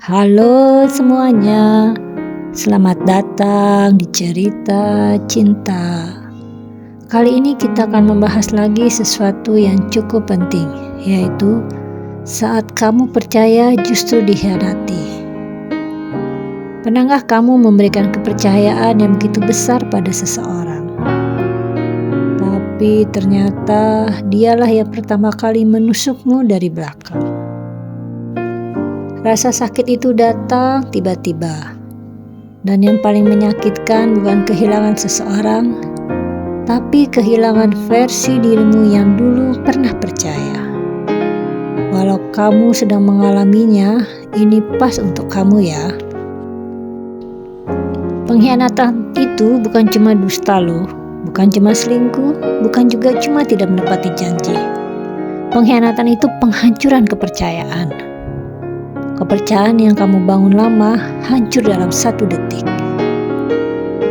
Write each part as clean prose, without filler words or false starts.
Halo semuanya, selamat datang di Cerita Cinta. Kali ini kita akan membahas lagi sesuatu yang cukup penting, yaitu saat kamu percaya justru dikhianati. Pernahkah kamu memberikan kepercayaan yang begitu besar pada seseorang? Tapi ternyata dialah yang pertama kali menusukmu dari belakang. Rasa sakit itu datang tiba-tiba. Dan yang paling menyakitkan bukan kehilangan seseorang, tapi kehilangan versi dirimu yang dulu pernah percaya. Walau kamu sedang mengalaminya, ini pas untuk kamu ya. Pengkhianatan itu bukan cuma dusta loh, bukan cuma selingkuh, bukan juga cuma tidak menepati janji. Pengkhianatan itu penghancuran kepercayaan. Kepercayaan yang kamu bangun lama hancur dalam 1 detik.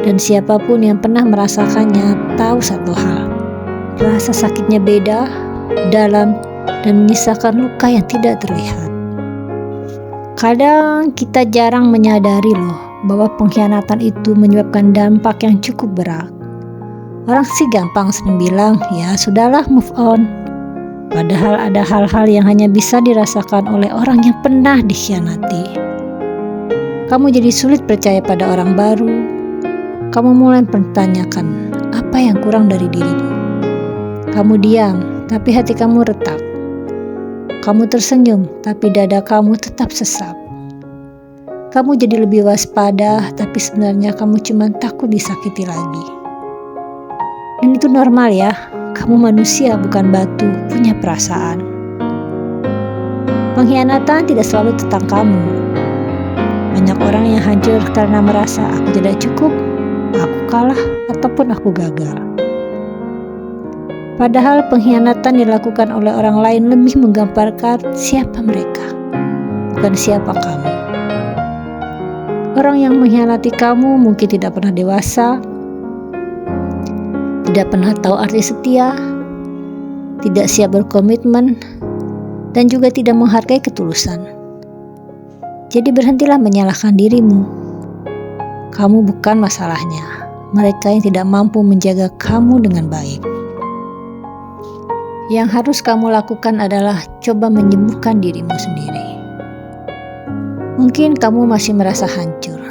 Dan siapapun yang pernah merasakannya tahu satu hal. Rasa sakitnya beda, dalam, dan menyisakan luka yang tidak terlihat. Kadang kita jarang menyadari loh bahwa pengkhianatan itu menyebabkan dampak yang cukup berat. Orang sih gampang sering bilang, ya sudahlah move on. Padahal ada hal-hal yang hanya bisa dirasakan oleh orang yang pernah dikhianati. Kamu jadi sulit percaya pada orang baru. Kamu mulai mempertanyakan apa yang kurang dari dirimu. Kamu diam, tapi hati kamu retak. Kamu tersenyum, tapi dada kamu tetap sesak. Kamu jadi lebih waspada, tapi sebenarnya kamu cuma takut disakiti lagi. Dan itu normal ya. Kamu manusia bukan batu, punya perasaan. Pengkhianatan tidak selalu tentang kamu. Banyak orang yang hancur karena merasa aku tidak cukup, aku kalah, ataupun aku gagal. Padahal pengkhianatan dilakukan oleh orang lain lebih menggambarkan siapa mereka, bukan siapa kamu. Orang yang mengkhianati kamu mungkin tidak pernah dewasa, tidak pernah tahu arti setia, tidak siap berkomitmen, dan juga tidak menghargai ketulusan. Jadi berhentilah menyalahkan dirimu. Kamu bukan masalahnya, mereka yang tidak mampu menjaga kamu dengan baik. Yang harus kamu lakukan adalah coba menyembuhkan dirimu sendiri. Mungkin kamu masih merasa hancur,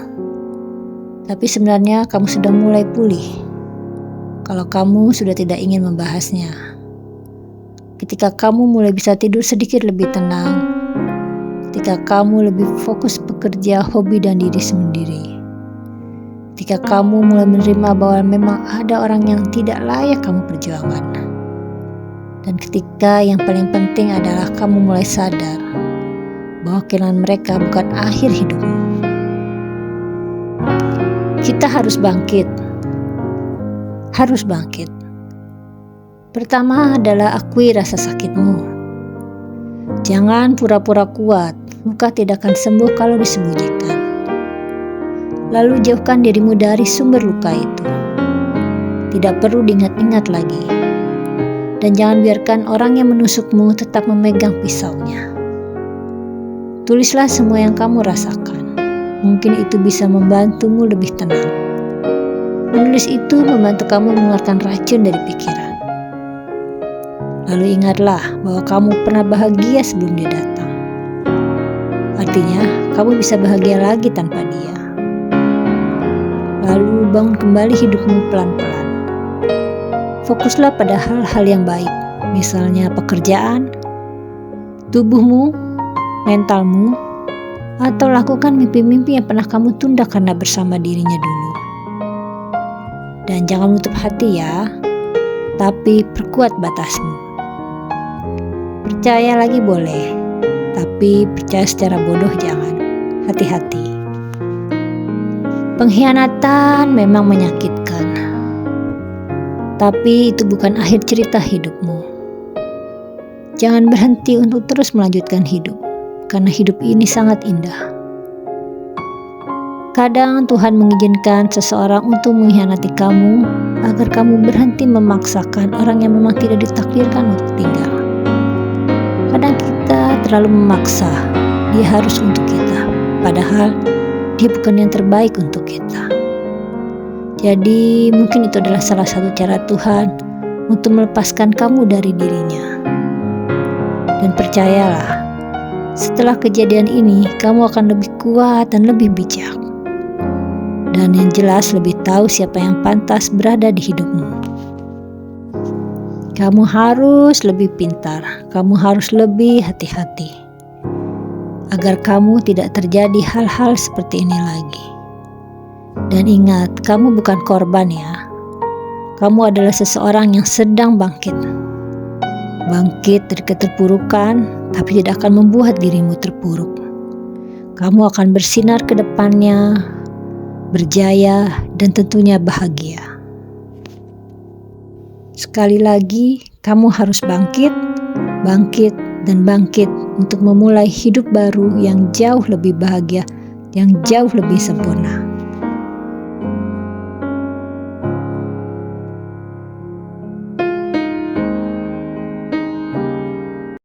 tapi sebenarnya kamu sudah mulai pulih. Kalau kamu sudah tidak ingin membahasnya, ketika kamu mulai bisa tidur sedikit lebih tenang, ketika kamu lebih fokus bekerja, hobi, dan diri sendiri, ketika kamu mulai menerima bahwa memang ada orang yang tidak layak kamu perjuangan, dan ketika yang paling penting adalah kamu mulai sadar bahwa kehilangan mereka bukan akhir hidupmu. Kita harus bangkit. Pertama adalah akui rasa sakitmu. Jangan pura-pura kuat, luka tidak akan sembuh kalau disembunyikan. Lalu jauhkan dirimu dari sumber luka itu. Tidak perlu diingat-ingat lagi. Dan jangan biarkan orang yang menusukmu tetap memegang pisaunya. Tulislah semua yang kamu rasakan. Mungkin itu bisa membantumu lebih tenang. Menulis itu membantu kamu mengeluarkan racun dari pikiran. Lalu ingatlah bahwa kamu pernah bahagia sebelum dia datang. Artinya, kamu bisa bahagia lagi tanpa dia. Lalu bangun kembali hidupmu pelan-pelan. Fokuslah pada hal-hal yang baik, misalnya pekerjaan, tubuhmu, mentalmu, atau lakukan mimpi-mimpi yang pernah kamu tunda karena bersama dirinya dulu. Dan jangan menutup hati ya, tapi perkuat batasmu. Percaya lagi boleh, tapi percaya secara bodoh jangan. Hati-hati. Pengkhianatan memang menyakitkan, tapi itu bukan akhir cerita hidupmu. Jangan berhenti untuk terus melanjutkan hidup, karena hidup ini sangat indah. Kadang Tuhan mengizinkan seseorang untuk mengkhianati kamu agar kamu berhenti memaksakan orang yang memang tidak ditakdirkan untuk tinggal. Kadang kita terlalu memaksa, dia harus untuk kita. padahal dia bukan yang terbaik untuk kita. Jadi mungkin itu adalah salah satu cara Tuhan untuk melepaskan kamu dari dirinya. Dan percayalah, setelah kejadian ini kamu akan lebih kuat dan lebih bijak. Dan yang jelas lebih tahu siapa yang pantas berada di hidupmu. Kamu harus lebih pintar, kamu harus lebih hati-hati, agar kamu tidak terjadi hal-hal seperti ini lagi. Dan ingat, kamu bukan korban ya. Kamu adalah seseorang yang sedang bangkit. Bangkit dari keterpurukan, tapi tidak akan membuat dirimu terpuruk. Kamu akan bersinar ke depannya, berjaya, dan tentunya bahagia. Sekali lagi, kamu harus bangkit, dan bangkit untuk memulai hidup baru yang jauh lebih bahagia, yang jauh lebih sempurna.